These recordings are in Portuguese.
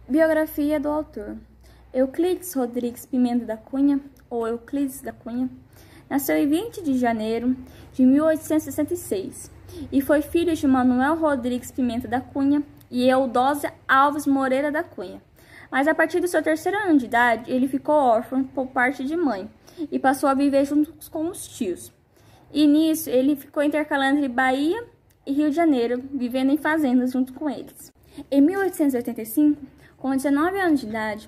Biografia do autor. Euclides Rodrigues Pimenta da Cunha, ou Euclides da Cunha, nasceu em 20 de janeiro de 1866 e foi filho de Manuel Rodrigues Pimenta da Cunha e Eudósia Alves Moreira da Cunha. Mas a partir do seu terceiro ano de idade, ele ficou órfão por parte de mãe e passou a viver junto com os tios. E nisso, ele ficou intercalando entre Bahia e Rio de Janeiro, vivendo em fazendas junto com eles. Em 1885, com 19 anos de idade,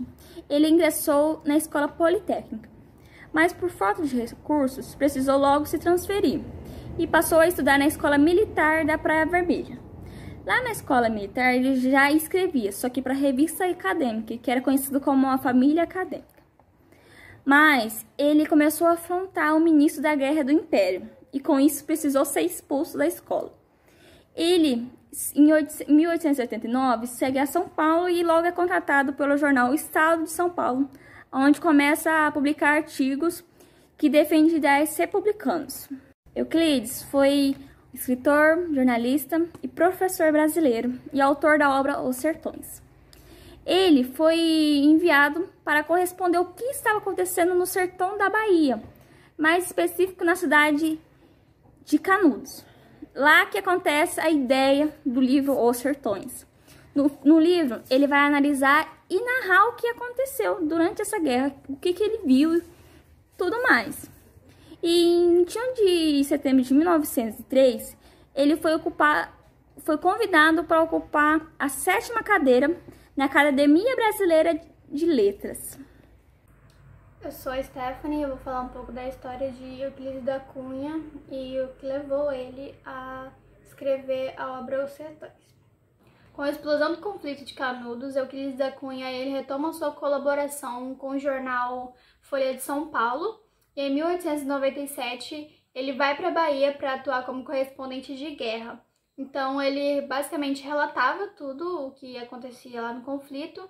ele ingressou na Escola Politécnica, mas por falta de recursos, precisou logo se transferir e passou a estudar na Escola Militar da Praia Vermelha. Lá na Escola Militar, ele já escrevia, só que para a revista acadêmica, que era conhecido como a Família Acadêmica. Mas ele começou a afrontar o ministro da Guerra do Império e com isso precisou ser expulso da escola. Ele, em 1889, segue a São Paulo e logo é contratado pelo jornal Estado de São Paulo, onde começa a publicar artigos que defendem ideias republicanas. Euclides foi escritor, jornalista e professor brasileiro e autor da obra Os Sertões. Ele foi enviado para corresponder o que estava acontecendo no sertão da Bahia, mais específico na cidade de Canudos. Lá que acontece a ideia do livro Os Sertões. No livro, ele vai analisar e narrar o que aconteceu durante essa guerra, o que ele viu e tudo mais. E em 21 de setembro de 1903, ele foi convidado para ocupar a 7ª cadeira na Academia Brasileira de Letras. Eu sou a Stephanie e eu vou falar um pouco da história de Euclides da Cunha e o que levou ele a escrever a obra Os Sertões. Com a explosão do conflito de Canudos, Euclides da Cunha ele retoma sua colaboração com o jornal Folha de São Paulo e em 1897 ele vai para a Bahia para atuar como correspondente de guerra. Então ele basicamente relatava tudo o que acontecia lá no conflito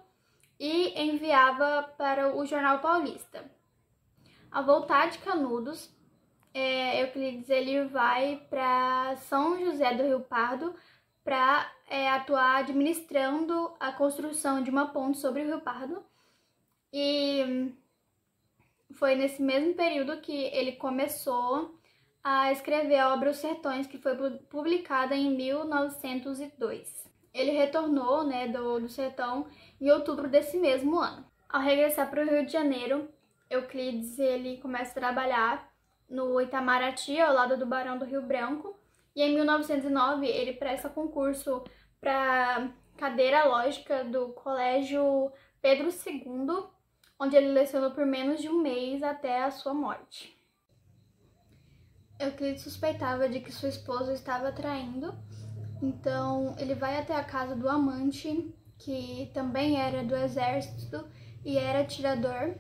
e enviava para o Jornal Paulista. Ao voltar de Canudos, Euclides ele vai para São José do Rio Pardo para atuar administrando a construção de uma ponte sobre o Rio Pardo. E foi nesse mesmo período que ele começou a escrever a obra Os Sertões, que foi publicada em 1902. Ele retornou do sertão em outubro desse mesmo ano. Ao regressar para o Rio de Janeiro, Euclides ele começa a trabalhar no Itamaraty, ao lado do Barão do Rio Branco, e em 1909 ele presta concurso para cadeira lógica do Colégio Pedro II, onde ele lecionou por menos de um mês até a sua morte. Euclides suspeitava de que sua esposa estava traindo, então ele vai até a casa do amante, que também era do exército e era atirador.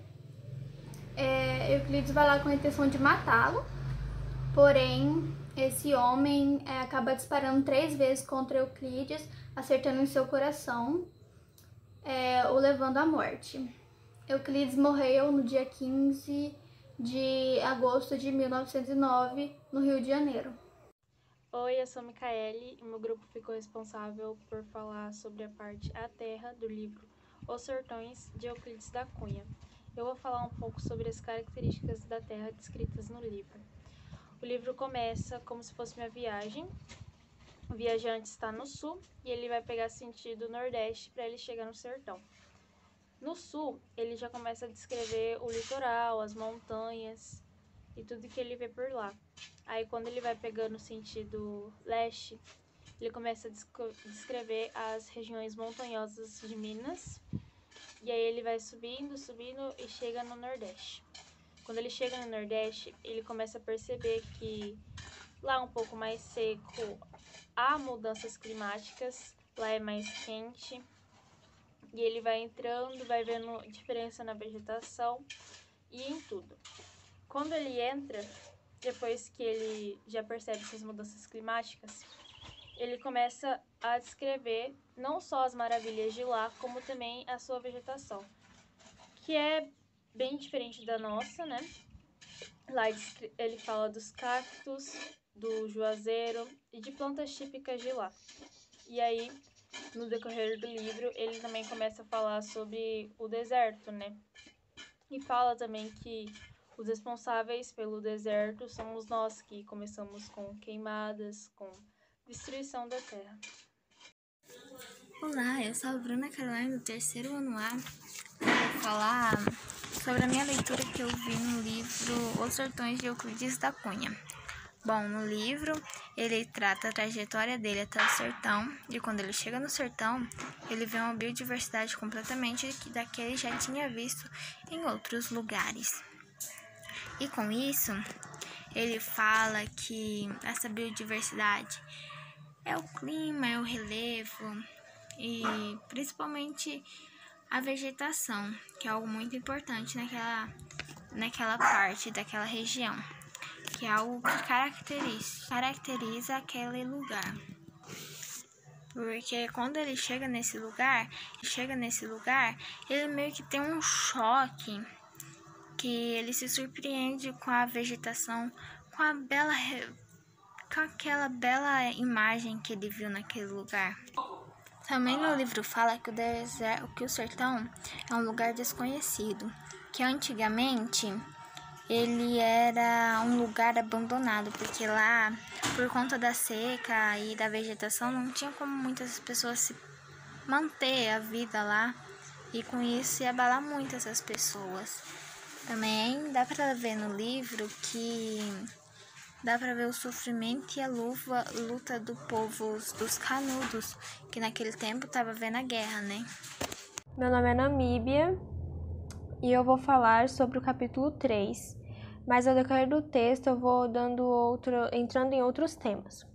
Euclides vai lá com a intenção de matá-lo, porém esse homem acaba disparando 3 vezes contra Euclides, acertando em seu coração, o levando à morte. Euclides morreu no dia 15 de agosto de 1909, no Rio de Janeiro. Oi, eu sou Micaele e meu grupo ficou responsável por falar sobre a parte A Terra do livro Os Sertões, de Euclides da Cunha. Eu vou falar um pouco sobre as características da Terra descritas no livro. O livro começa como se fosse uma viagem. O viajante está no sul e ele vai pegar sentido nordeste para ele chegar no sertão. No sul, ele já começa a descrever o litoral, as montanhas e tudo que ele vê por lá. Aí, quando ele vai pegando sentido leste, ele começa a descrever as regiões montanhosas de Minas. E aí ele vai subindo e chega no Nordeste. Quando ele chega no Nordeste, ele começa a perceber que lá é um pouco mais seco, há mudanças climáticas, lá é mais quente. E ele vai entrando, vai vendo diferença na vegetação e em tudo. Quando ele entra, depois que ele já percebe essas mudanças climáticas, ele começa a descrever não só as maravilhas de lá, como também a sua vegetação, que é bem diferente da nossa, né? Lá ele fala dos cactos, do juazeiro e de plantas típicas de lá. E aí no decorrer do livro, ele também começa a falar sobre o deserto, né? E fala também que os responsáveis pelo deserto somos nós, que começamos com queimadas, com destruição da terra. Olá, eu sou a Bruna Caroline, do 3º ano A. Vou falar sobre a minha leitura que eu vi no livro Os Sertões de Euclides da Cunha. Bom, no livro, ele trata a trajetória dele até o sertão, e quando ele chega no sertão, ele vê uma biodiversidade completamente da que ele já tinha visto em outros lugares. E com isso, ele fala que essa biodiversidade é o clima, é o relevo e principalmente a vegetação, que é algo muito importante naquela parte daquela região, que é algo que caracteriza aquele lugar. Porque quando ele chega nesse lugar, ele meio que tem um choque, que ele se surpreende com a vegetação, com aquela bela imagem que ele viu naquele lugar. Também no livro fala que o sertão é um lugar desconhecido, que antigamente ele era um lugar abandonado, porque lá, por conta da seca e da vegetação, não tinha como muitas pessoas se manter a vida lá, e com isso ia abalar muito essas pessoas. Também dá para ver no livro que dá para ver o sofrimento e a luta do povo dos Canudos, que naquele tempo estava vendo a guerra, né? Meu nome é Namíbia e eu vou falar sobre o capítulo 3, mas ao decorrer do texto eu vou entrando em outros temas.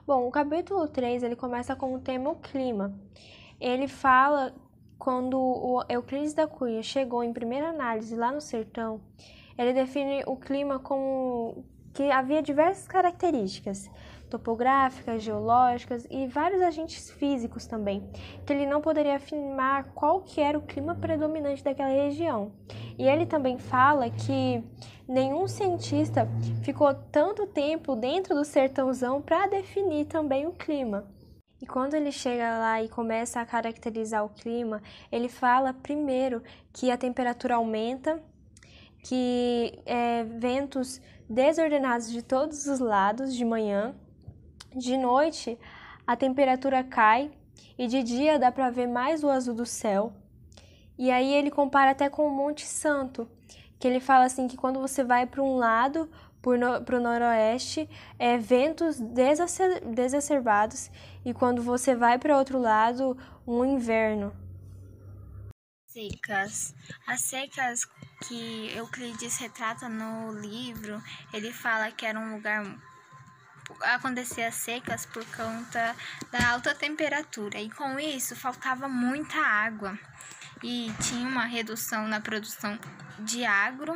Bom, o capítulo 3 ele começa com o tema o clima. Ele fala quando o Euclides da Cunha chegou em primeira análise lá no sertão, ele define o clima como que havia diversas características topográficas, geológicas e vários agentes físicos também, que ele não poderia afirmar qual que era o clima predominante daquela região. E ele também fala que nenhum cientista ficou tanto tempo dentro do sertãozão para definir também o clima. E quando ele chega lá e começa a caracterizar o clima, ele fala primeiro que a temperatura aumenta, que ventos desordenados de todos os lados de manhã, de noite a temperatura cai e de dia dá para ver mais o azul do céu. E aí ele compara até com o Monte Santo, que ele fala assim que quando você vai para um lado, para o noroeste, ventos desacerbados, e quando você vai para outro lado, um inverno. Secas. As secas que Euclides retrata no livro, ele fala que era um lugar acontecia secas por conta da alta temperatura, e com isso faltava muita água e tinha uma redução na produção de agro,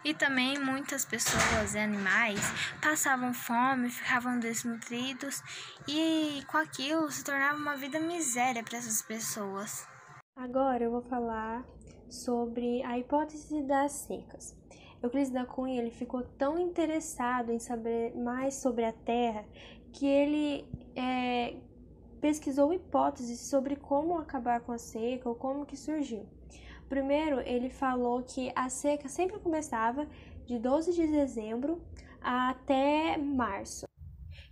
e também muitas pessoas e animais passavam fome, ficavam desnutridos, e com aquilo se tornava uma vida miséria para essas pessoas. Agora eu vou falar sobre a hipótese das secas. Euclides da Cunha ele ficou tão interessado em saber mais sobre a Terra que ele pesquisou hipóteses sobre como acabar com a seca ou como que surgiu. Primeiro, ele falou que a seca sempre começava de 12 de dezembro até março,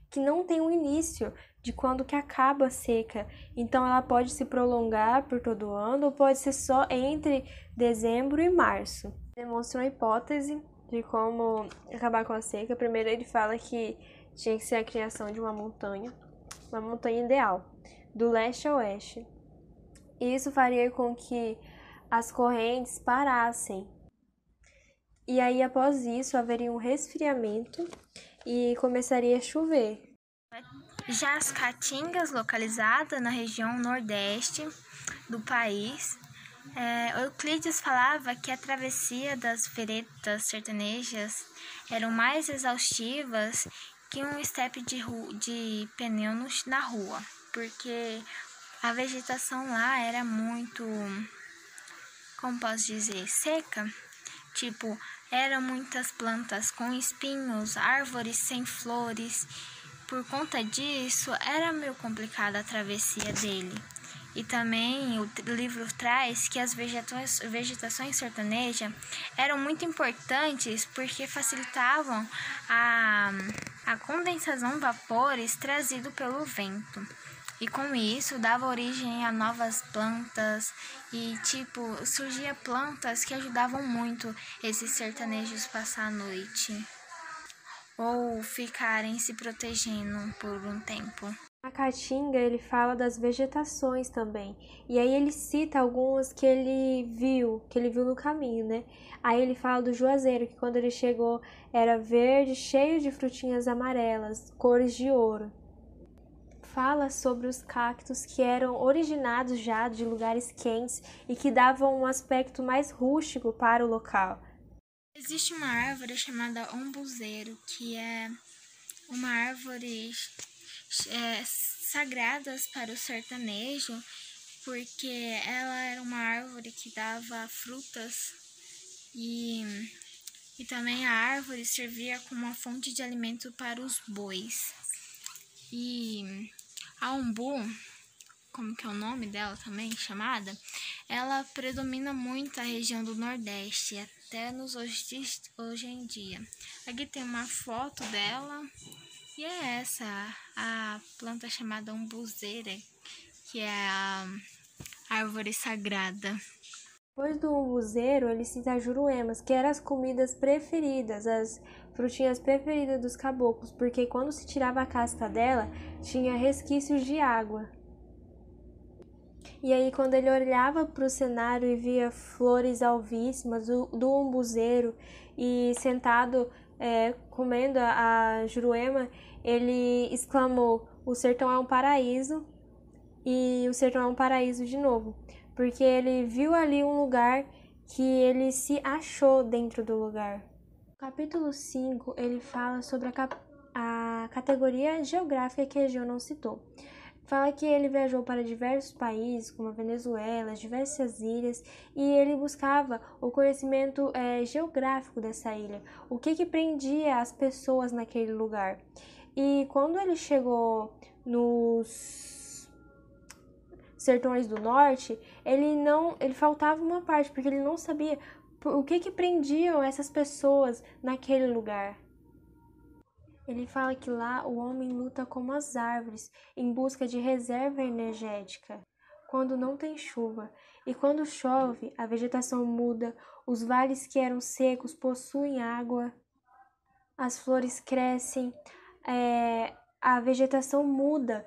que não tem um início de quando que acaba a seca, então ela pode se prolongar por todo o ano ou pode ser só entre dezembro e março. Demonstrou a hipótese de como acabar com a seca. Primeiro ele fala que tinha que ser a criação de uma montanha ideal, do leste a oeste. E isso faria com que as correntes parassem. E aí após isso haveria um resfriamento e começaria a chover. Já as caatingas, localizadas na região nordeste do país, Euclides falava que a travessia das veredas sertanejas eram mais exaustivas que um estepe de pneu na rua, porque a vegetação lá era muito, como posso dizer, seca. Eram muitas plantas com espinhos, árvores sem flores. por conta disso, era meio complicada a travessia dele. E também o livro traz que as vegetações sertanejas eram muito importantes porque facilitavam a condensação de vapores trazido pelo vento. E com isso dava origem a novas plantas e surgia plantas que ajudavam muito esses sertanejos passar a noite ou ficarem se protegendo por um tempo. Na Caatinga, ele fala das vegetações também. E aí ele cita algumas que ele viu no caminho, né? Aí ele fala do juazeiro, que quando ele chegou era verde, cheio de frutinhas amarelas, cores de ouro. Fala sobre os cactos que eram originados já de lugares quentes e que davam um aspecto mais rústico para o local. Existe uma árvore chamada umbuzeiro, que é uma árvore sagradas para o sertanejo, porque ela era uma árvore que dava frutas e também a árvore servia como uma fonte de alimento para os bois. E a umbu, como que é o nome dela também, chamada, ela predomina muito a região do Nordeste, até nos hoje em dia. Aqui tem uma foto dela. E é essa, a planta chamada umbuzeira, que é a árvore sagrada. Depois do umbuzeiro, ele cita as juruemas, que eram as comidas preferidas, as frutinhas preferidas dos caboclos, porque quando se tirava a casca dela, tinha resquícios de água. E aí, quando ele olhava para o cenário e via flores alvíssimas do umbuzeiro e sentado comendo a juruema, ele exclamou: o sertão é um paraíso, e o sertão é um paraíso de novo, porque ele viu ali um lugar que ele se achou dentro do lugar. No capítulo 5, ele fala sobre a categoria geográfica que a Egeu não citou. Fala que ele viajou para diversos países, como a Venezuela, diversas ilhas, e ele buscava o conhecimento geográfico dessa ilha, o que prendia as pessoas naquele lugar. E quando ele chegou nos sertões do norte, ele faltava uma parte, porque ele não sabia o que prendiam essas pessoas naquele lugar. Ele fala que lá o homem luta como as árvores, em busca de reserva energética, quando não tem chuva. E quando chove, a vegetação muda, os vales que eram secos possuem água, as flores crescem, a vegetação muda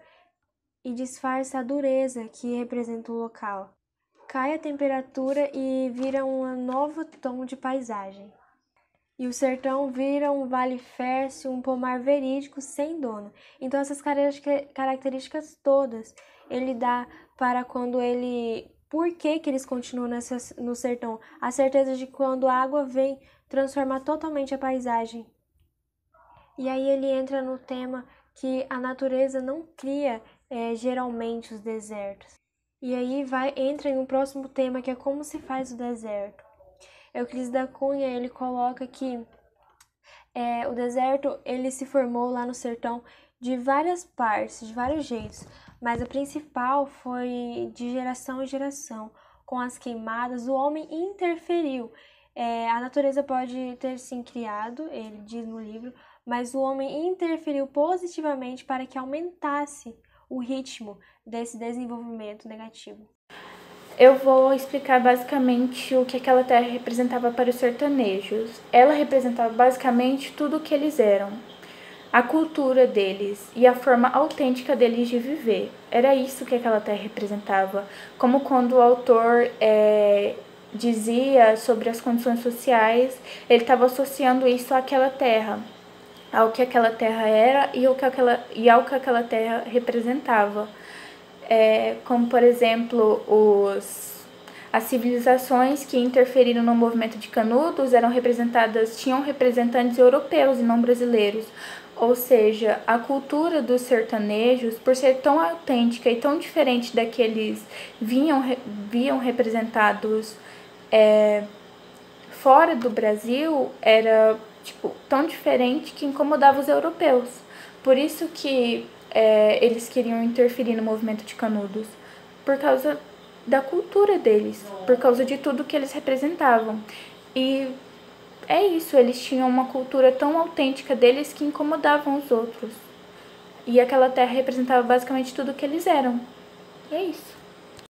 e disfarça a dureza que representa o local. Cai a temperatura e vira um novo tom de paisagem. E o sertão vira um vale fértil, um pomar verídico sem dono. Então essas características todas ele dá para quando ele... Por que eles continuam no sertão? A certeza de que quando a água vem, transforma totalmente a paisagem. E aí ele entra no tema que a natureza não cria geralmente os desertos. E aí entra em um próximo tema, que é como se faz o deserto. Euclides da Cunha, ele coloca que o deserto ele se formou lá no sertão de várias partes, de vários jeitos, mas a principal foi de geração em geração. Com as queimadas, o homem interferiu. A natureza pode ter sim criado, ele diz no livro, mas o homem interferiu positivamente para que aumentasse o ritmo desse desenvolvimento negativo. Eu vou explicar basicamente o que aquela terra representava para os sertanejos. Ela representava basicamente tudo o que eles eram, a cultura deles e a forma autêntica deles de viver. Era isso que aquela terra representava, como quando o autor dizia sobre as condições sociais, ele estava associando isso àquela terra, ao que aquela terra era e ao que aquela terra representava. Como, por exemplo, as civilizações que interferiram no movimento de Canudos tinham representantes europeus e não brasileiros. Ou seja, a cultura dos sertanejos, por ser tão autêntica e tão diferente da que eles viam representados fora do Brasil, era tão diferente que incomodava os europeus. Por isso que eles queriam interferir no movimento de Canudos, por causa da cultura deles, por causa de tudo que eles representavam. E é isso, eles tinham uma cultura tão autêntica deles que incomodavam os outros. E aquela terra representava basicamente tudo que eles eram. E é isso.